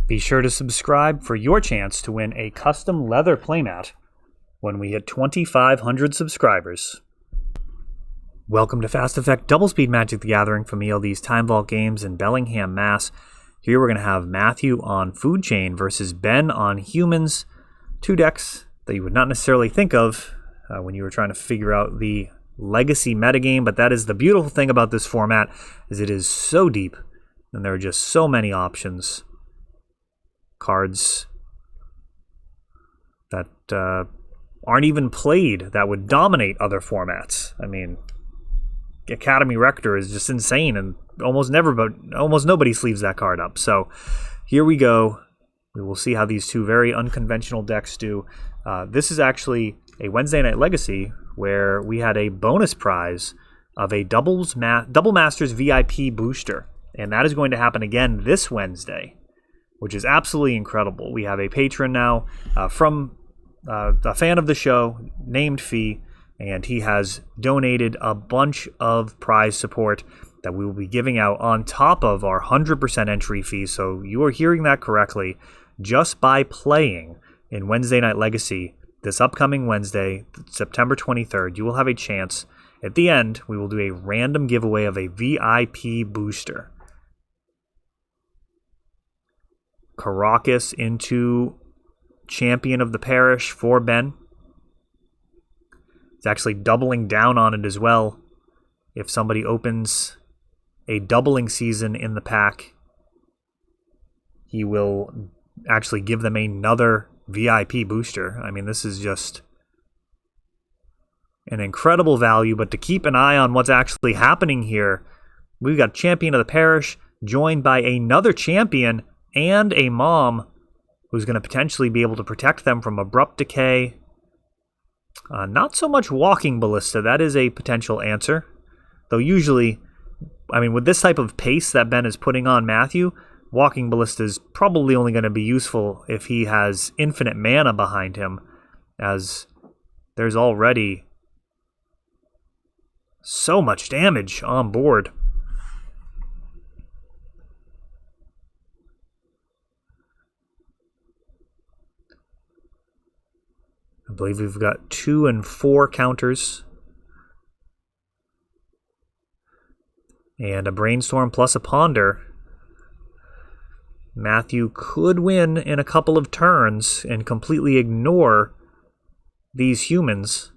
Be sure to subscribe for your chance to win a custom leather playmat when we hit 2,500 subscribers. Welcome to Fast Effect Double Speed Magic the Gathering from ELD's Time Vault Games in Bellingham, Mass. Here we're going to have Matthew on Food Chain versus Ben on Humans. Two decks that you would not necessarily think of when you were trying to figure out the legacy metagame, but that is the beautiful thing about this format, is it is so deep and there are just so many options. Cards that aren't even played that would dominate other formats. I mean, Academy Rector is just insane, and almost nobody sleeves that card up. So here we go. We will see how these two very unconventional decks do. This is actually a Wednesday Night Legacy where we had a bonus prize of a Double Masters VIP booster, and that is going to happen again this Wednesday, which is absolutely incredible. We have a patron now from a fan of the show named Fee, and he has donated a bunch of prize support that we will be giving out on top of our 100% entry fee. So you are hearing that correctly. Just by playing in Wednesday Night Legacy this upcoming Wednesday, September 23rd, you will have a chance. At the end, we will do a random giveaway of a VIP booster. Caracas into Champion of the Parish for Ben. It's actually doubling down on it as well. If somebody opens a doubling season in the pack, he will actually give them another VIP booster. I mean, this is just an incredible value, but to keep an eye on what's actually happening here, we've got Champion of the Parish joined by another champion and a mom who's going to potentially be able to protect them from Abrupt Decay. Not so much Walking Ballista. That is a potential answer. Though usually, I mean, with this type of pace that Ben is putting on Matthew, Walking Ballista is probably only going to be useful if he has infinite mana behind him, as there's already so much damage on board. I believe we've got 2 and 4 counters. And a Brainstorm plus a Ponder. Matthew could win in a couple of turns and completely ignore these humans.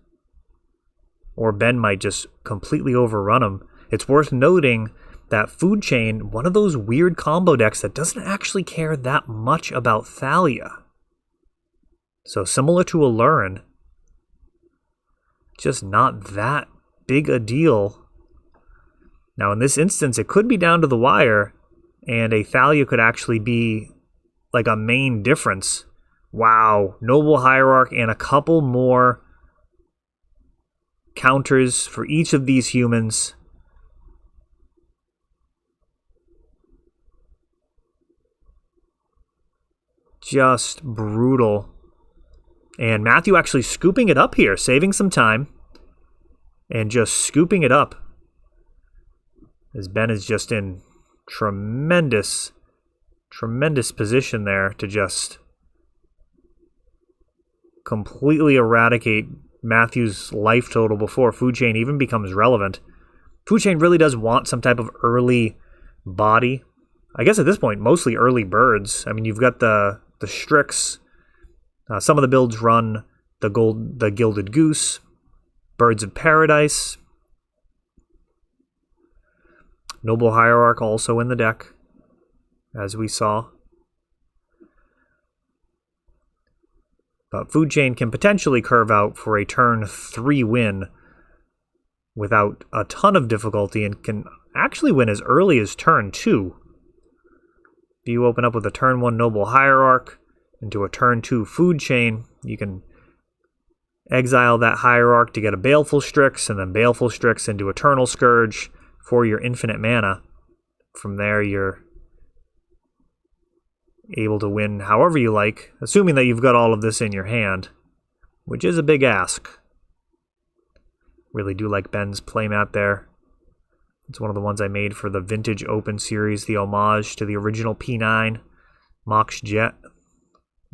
Or Ben might just completely overrun them. It's worth noting that Food Chain, one of those weird combo decks that doesn't actually care that much about Thalia. So similar to Alurin, just not that big a deal. Now in this instance, it could be down to the wire, and a Thalia could actually be like a main difference. Wow, Noble Hierarch and a couple more counters for each of these humans. Just brutal. And Matthew actually scooping it up here, saving some time, and just scooping it up, as Ben is just in tremendous position there to just completely eradicate Matthew's life total before Food Chain even becomes relevant. Food Chain really does want some type of early body. I guess at this point, mostly early birds. I mean, you've got the Strix. Some of the builds run the Gilded Goose, Birds of Paradise. Noble Hierarch also in the deck, as we saw. But Food Chain can potentially curve out for a turn 3 win without a ton of difficulty, and can actually win as early as turn 2. If you open up with a turn 1 Noble Hierarch into a turn 2 Food Chain, you can exile that Hierarch to get a Baleful Strix, and then Baleful Strix into Eternal Scourge for your infinite mana. From there, you're able to win however you like, assuming that you've got all of this in your hand, which is a big ask. Really do like Ben's playmat there. It's one of the ones I made for the Vintage Open series, the homage to the original P9. Mox Jet.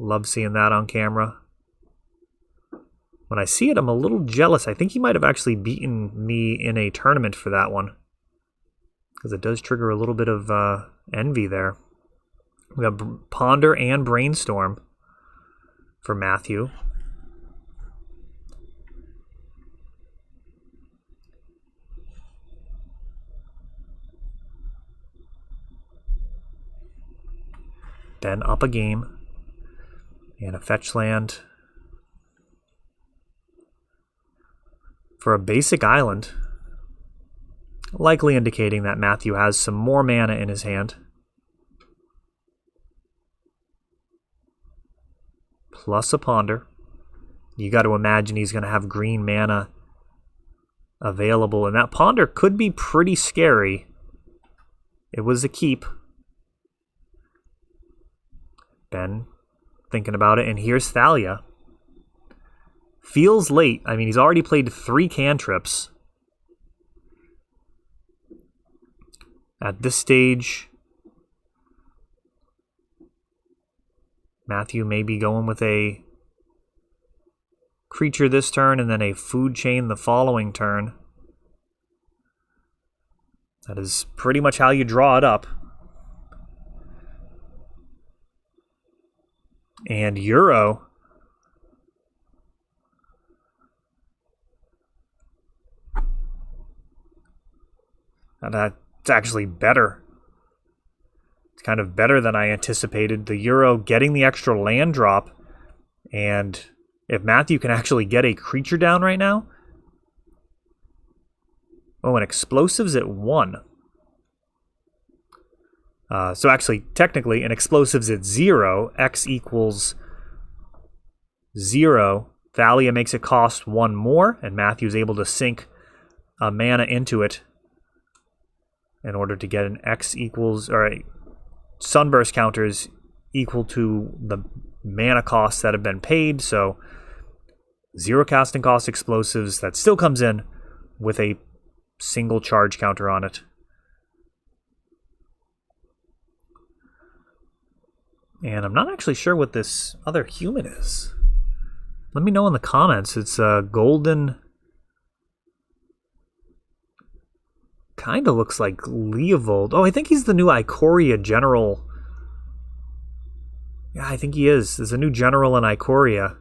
Love seeing that on camera. When I see it, I'm a little jealous. I think he might have actually beaten me in a tournament for that one, because it does trigger a little bit of envy there. We got Ponder and Brainstorm for Matthew. Ben up a game. And a fetch land for a basic island. Likely indicating that Matthew has some more mana in his hand. Plus a Ponder. You got to imagine he's going to have green mana available. And that Ponder could be pretty scary. It was a keep. Ben thinking about it, and here's Thalia. Feels late. I mean, he's already played 3 cantrips. At this stage, Matthew may be going with a creature this turn and then a food chain the following turn. That is pretty much how you draw it up. And Euro. That's actually better. It's kind of better than I anticipated. The Euro getting the extra land drop. And if Matthew can actually get a creature down right now. Oh, and explosives at 1. So actually, technically, an explosives at 0, x equals 0. Thalia makes it cost 1 more, and Matthew's able to sink a mana into it in order to get an x equals, or a sunburst counters equal to the mana costs that have been paid. So 0 casting cost explosives, that still comes in with a single charge counter on it. And I'm not actually sure what this other human is. Let me know in the comments. It's a golden... Kind of looks like Leovold. Oh, I think he's the new Ikoria general. Yeah, I think he is. There's a new general in Ikoria.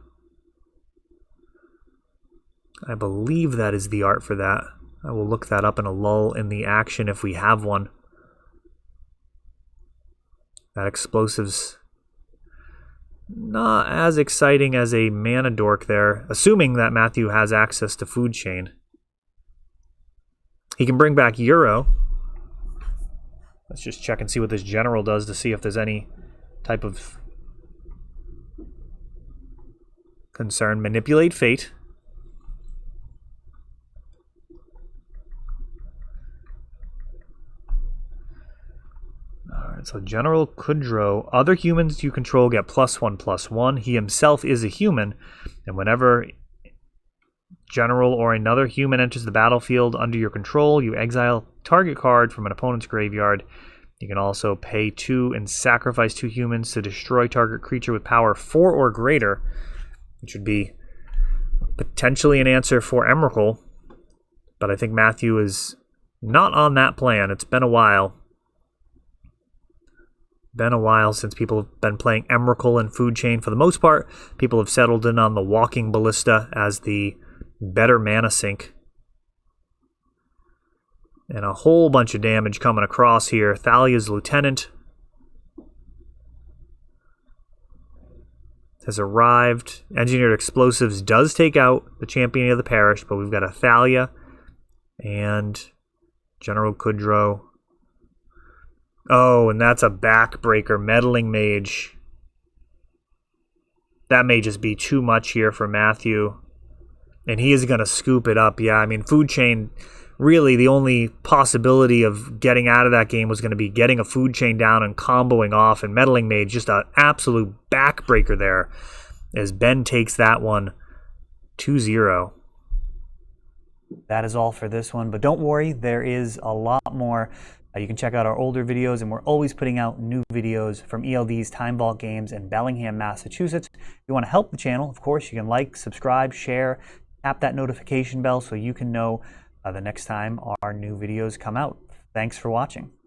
I believe that is the art for that. I will look that up in a lull in the action if we have one. That explosives... not as exciting as a mana dork there, assuming that Matthew has access to food chain. He can bring back Euro. Let's just check and see what this general does to see if there's any type of concern. Manipulate Fate. Alright, so General Kudrow. Other humans you control get +1/+1. He himself is a human, and whenever General or another human enters the battlefield under your control, you exile target card from an opponent's graveyard. You can also pay 2 and sacrifice 2 humans to destroy target creature with power 4 or greater, which would be potentially an answer for Emrakul. But I think Matthew is not on that plan. It's been a while. Been a while since people have been playing Emrakul and Food Chain. For the most part, people have settled in on the Walking Ballista as the better mana sink. And a whole bunch of damage coming across here. Thalia's Lieutenant has arrived. Engineered Explosives does take out the Champion of the Parish, but we've got a Thalia and General Kudrow. Oh, and that's a backbreaker, Meddling Mage. That may just be too much here for Matthew. And he is going to scoop it up. Yeah, I mean, Food Chain, really the only possibility of getting out of that game was going to be getting a Food Chain down and comboing off. And Meddling Mage, just an absolute backbreaker there as Ben takes that one 2-0. That is all for this one, but don't worry, there is a lot more You can check out our older videos, and we're always putting out new videos from ELD's Time Vault Games in Bellingham, Massachusetts. If you want to help the channel, of course, you can like, subscribe, share, tap that notification bell so you can know the next time our new videos come out. Thanks for watching.